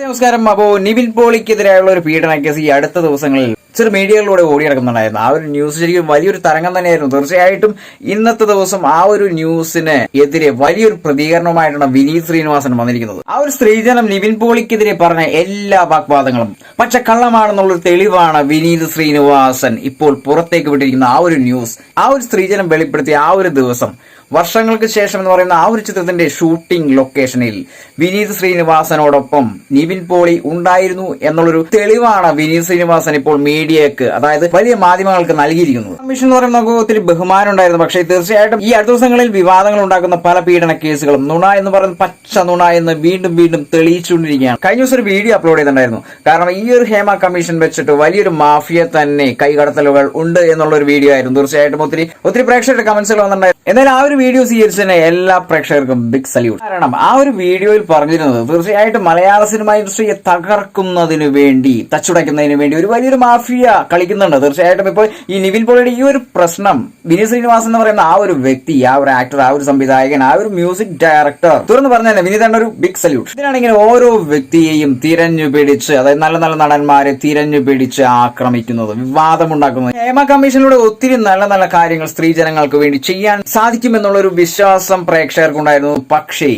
നമസ്കാരം. അപ്പോ നിവിൻ പോളിക്കെതിരായുള്ള ഒരു പീഡന കേസ് ഈ അടുത്ത ദിവസങ്ങളിൽ ചെറു മീഡിയകളിലൂടെ ഓടിയിറക്കുന്നുണ്ടായിരുന്നു. ആ ഒരു ന്യൂസ് ശരിക്കും വലിയൊരു തരംഗം തന്നെയായിരുന്നു. തീർച്ചയായിട്ടും ഇന്നത്തെ ദിവസം ആ ഒരു ന്യൂസിന് എതിരെ വലിയൊരു പ്രതികരണവുമായിട്ടാണ് വിനീത് ശ്രീനിവാസൻ വന്നിരിക്കുന്നത്. ആ ഒരു സ്ത്രീജനം നിവിൻ പോളിക്കെതിരെ പറഞ്ഞ എല്ലാ വാഗ്വാദങ്ങളും പച്ചക്കള്ളമാണെന്നുള്ളൊരു തെളിവാണ് വിനീത് ശ്രീനിവാസൻ ഇപ്പോൾ പുറത്തേക്ക് വിട്ടിരിക്കുന്ന ആ ഒരു ന്യൂസ്. ആ ഒരു സ്ത്രീജനം വെളിപ്പെടുത്തിയ ആ ഒരു ദിവസം, വർഷങ്ങൾക്ക് ശേഷം എന്ന് പറയുന്ന ആ ഒരു ചിത്രത്തിന്റെ ഷൂട്ടിംഗ് ലൊക്കേഷനിൽ വിനീത് ശ്രീനിവാസനോടൊപ്പം നിവിൻ പോളി ഉണ്ടായിരുന്നു എന്നുള്ളൊരു തെളിവാണ് വിനീത് ശ്രീനിവാസൻ ഇപ്പോൾ മീഡിയക്ക്, അതായത് വലിയ മാധ്യമങ്ങൾക്ക് നൽകിയിരിക്കുന്നത്. കമ്മീഷൻ എന്ന് പറയുന്ന നമുക്ക് ഒത്തിരി ബഹുമാനം ഉണ്ടായിരുന്നു. പക്ഷേ തീർച്ചയായിട്ടും ഈ അടുത്ത ദിവസങ്ങളിൽ വിവാദങ്ങൾ ഉണ്ടാക്കുന്ന പല പീഡന കേസുകളും നുണ എന്ന് പറയുന്ന പച്ച നുണ എന്ന് വീണ്ടും വീണ്ടും തെളിയിച്ചുകൊണ്ടിരിക്കുകയാണ്. കഴിഞ്ഞ ദിവസം ഒരു വീഡിയോ അപ്ലോഡ് ചെയ്തിട്ടുണ്ടായിരുന്നു. കാരണം ഈ ഒരു ഹേമ കമ്മീഷൻ വെച്ചിട്ട് വലിയൊരു മാഫിയ തന്നെ കൈകടത്തലുകൾ ഉണ്ട് എന്നുള്ള ഒരു വീഡിയോ ആയിരുന്നു. തീർച്ചയായിട്ടും ഒത്തിരി പ്രേക്ഷകരുടെ കമന്റ്സുകൾ വന്നിട്ടുണ്ടായിരുന്നു. എന്നാൽ ആ ഒരു വീഡിയോ സ്വീകരിച്ചതിന് എല്ലാ പ്രേക്ഷകർക്കും ബിഗ് സല്യൂട്ട്. കാരണം ആ ഒരു വീഡിയോയിൽ പറഞ്ഞിരുന്നത് തീർച്ചയായിട്ടും മലയാള സിനിമ ഇൻഡസ്ട്രിയെ തകർക്കുന്നതിന് വേണ്ടി, തച്ചുടയ്ക്കുന്നതിന് വേണ്ടി ഒരു വലിയൊരു മാഫിയ കളിക്കുന്നുണ്ട്. തീർച്ചയായിട്ടും ഇപ്പോൾ ഈ നിവിൻ പോളിയുടെ ഈ ഒരു പ്രശ്നം വിനീത് ശ്രീനിവാസൻ എന്ന് പറയുന്ന ആ ഒരു വ്യക്തി, ആ ഒരു ആക്ടർ, ആ ഒരു സംവിധായകൻ, ആ ഒരു മ്യൂസിക് ഡയറക്ടർ തുറന്ന് പറഞ്ഞതന്നെ വിനീതാണ് ഒരു ബിഗ് സല്യൂട്ട്. ഇതിനാണ് ഇങ്ങനെ ഓരോ വ്യക്തിയെയും തിരഞ്ഞു പിടിച്ച്, അതായത് നല്ല നല്ല നടന്മാരെ തിരഞ്ഞു പിടിച്ച് ആക്രമിക്കുന്നത്, വിവാദമുണ്ടാക്കുന്നത്. ഹേമ കമ്മീഷനിലൂടെ ഒത്തിരി നല്ല നല്ല കാര്യങ്ങൾ സ്ത്രീജനങ്ങൾക്ക് വേണ്ടി ചെയ്യാൻ സാധിക്കുമെന്നുള്ളൊരു വിശ്വാസം പ്രേക്ഷകർക്കുണ്ടായിരുന്നു. പക്ഷേ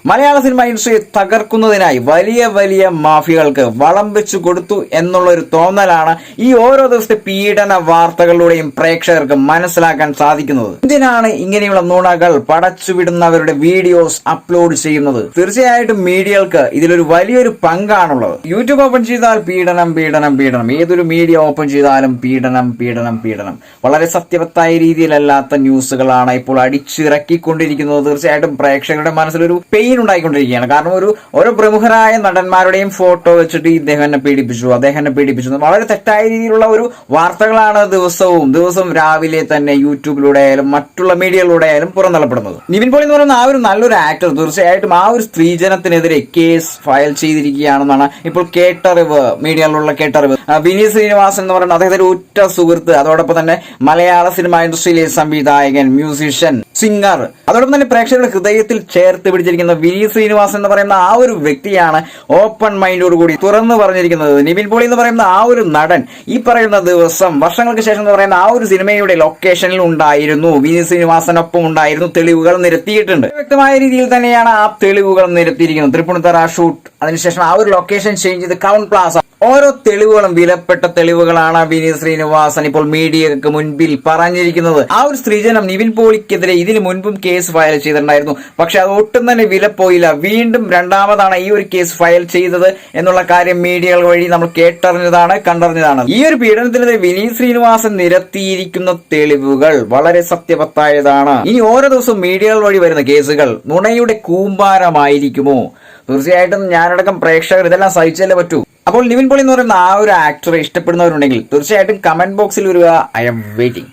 മലയാള സിനിമ ഇൻഡസ്ട്രിയെ തകർക്കുന്നതിനായി വലിയ വലിയ മാഫിയകൾക്ക് വളം വെച്ചു കൊടുത്തു എന്നുള്ളൊരു തോന്നലാണ് ഈ ഓരോ ദിവസത്തെ പീഡന വാർത്തകളിലൂടെയും പ്രേക്ഷകർക്ക് മനസ്സിലാക്കാൻ സാധിക്കുന്നത്. എന്തിനാണ് ഇങ്ങനെയുള്ള നുണകൾ പടച്ചുവിടുന്നവരുടെ വീഡിയോസ് അപ്ലോഡ് ചെയ്യുന്നത്? തീർച്ചയായിട്ടും മീഡിയകൾക്ക് ഇതിലൊരു വലിയൊരു പങ്കാണുള്ളത്. യൂട്യൂബ് ഓപ്പൺ ചെയ്താൽ പീഡനം പീഡനം പീഡനം, ഏതൊരു മീഡിയ ഓപ്പൺ ചെയ്താലും പീഡനം പീഡനം പീഡനം. വളരെ സത്യവത്തായ രീതിയിലല്ലാത്ത ന്യൂസുകളാണ് ഇപ്പോൾ അടിച്ചിറക്കിക്കൊണ്ടിരിക്കുന്നത്. തീർച്ചയായിട്ടും പ്രേക്ഷകരുടെ മനസ്സിലൊരു പെയിൻ ഉണ്ടായിക്കൊണ്ടിരിക്കുകയാണ്. കാരണം ഓരോ പ്രമുഖരായ നടന്മാരുടെയും ഫോട്ടോ വെച്ചിട്ട് ഇദ്ദേഹം എന്നെ പീഡിപ്പിച്ചു, അദ്ദേഹം എന്നെ പീഡിപ്പിച്ചു, വളരെ തെറ്റായ രീതിയിലുള്ള ഒരു വാർത്തകളാണ് ദിവസവും രാവിലെ തന്നെ യൂട്യൂബിലൂടെ ആയാലും മറ്റുള്ള മീഡിയകളിലൂടെ ആയാലും പുറന്തള്ളപ്പെടുന്നത്. നിവിൻ പോളി എന്ന് പറയുന്ന ആ ഒരു നല്ലൊരു ആക്ടർ തീർച്ചയായിട്ടും ആ ഒരു സ്ത്രീജനത്തിനെതിരെ കേസ് ഫയൽ ചെയ്തിരിക്കുകയാണെന്നാണ് ഇപ്പോൾ കേട്ടറിവ്, മീഡിയകളിലുള്ള കേട്ടറിവ്. വിനീത് ശ്രീനിവാസൻ എന്ന് പറയുന്ന അദ്ദേഹത്തിന്റെ ഉറ്റ സുഹൃത്ത്, അതോടൊപ്പം തന്നെ മലയാള സിനിമ ഇൻഡസ്ട്രിയിലെ സംവിധായകൻ, മ്യൂസിഷ്യൻ, സിംഗർ, അതോടൊപ്പം തന്നെ പ്രേക്ഷകരുടെ ഹൃദയത്തിൽ ചേർത്ത് പിടിച്ചിരിക്കുന്ന വിനീത് ശ്രീനിവാസൻ എന്ന് പറയുന്ന ആ ഒരു വ്യക്തിയാണ് ഓപ്പൺ മൈൻഡോട് കൂടി തുറന്നു പറഞ്ഞിരിക്കുന്നത്. നിവിൻ പോളി എന്ന് പറയുന്ന ആ ഒരു നടൻ ഈ പറയുന്ന ദിവസം, വർഷങ്ങൾക്ക് ശേഷം എന്ന് പറയുന്ന ആ ഒരു സിനിമയുടെ ലൊക്കേഷനിൽ ഉണ്ടായിരുന്നു, വിനീത് ശ്രീനിവാസനൊപ്പം ഉണ്ടായിരുന്നു, തെളിവുകൾ നിരത്തിയിട്ടുണ്ട്. വ്യക്തമായ രീതിയിൽ തന്നെയാണ് ആ തെളിവുകൾ നിരത്തിയിരിക്കുന്നത്. തൃപ്പൂണിത്തറ ഷൂട്ട്, അതിനുശേഷം ആ ഒരു ലൊക്കേഷൻ ചേഞ്ച് ചെയ്ത് ക്രൗൺ പ്ലാസ, ഓരോ തെളിവുകളും വിലപ്പെട്ട തെളിവുകളാണ് വിനീത് ശ്രീനിവാസൻ ഇപ്പോൾ മീഡിയക്ക് മുൻപിൽ പറഞ്ഞിരിക്കുന്നത്. ആ ഒരു സ്ത്രീജനം നിവിൻ പോളിക്കെതിരെ ഇതിനു മുൻപും കേസ് ഫയൽ ചെയ്തിട്ടുണ്ടായിരുന്നു. പക്ഷെ അത് ഒട്ടും തന്നെ വിലപ്പോയില്ല. വീണ്ടും രണ്ടാമതാണ് ഈ ഒരു കേസ് ഫയൽ ചെയ്തത് എന്നുള്ള കാര്യം മീഡിയകൾ വഴി നമ്മൾ കേട്ടറിഞ്ഞതാണ്, കണ്ടറിഞ്ഞതാണ്. ഈ ഒരു പീഡനത്തിനെതിരെ വിനീത് ശ്രീനിവാസൻ നിരത്തിയിരിക്കുന്ന തെളിവുകൾ വളരെ സത്യവത്തായതാണ്. ഇനി ഓരോ ദിവസവും മീഡിയകൾ വഴി വരുന്ന കേസുകൾ നുണയുടെ കൂമ്പാരമായിരിക്കുമോ? തീർച്ചയായിട്ടും ഞാനടക്കം പ്രേക്ഷകർ ഇതെല്ലാം സഹിച്ചല്ലേ പറ്റൂ. അപ്പോൾ നിവിൻ പോളി എന്ന് പറയുന്ന ആ ഒരു ആക്ടറെ ഇഷ്ടപ്പെടുന്നവരുണ്ടെങ്കിൽ തീർച്ചയായിട്ടും കമന്റ് ബോക്സിൽ വരിക. I M waiting.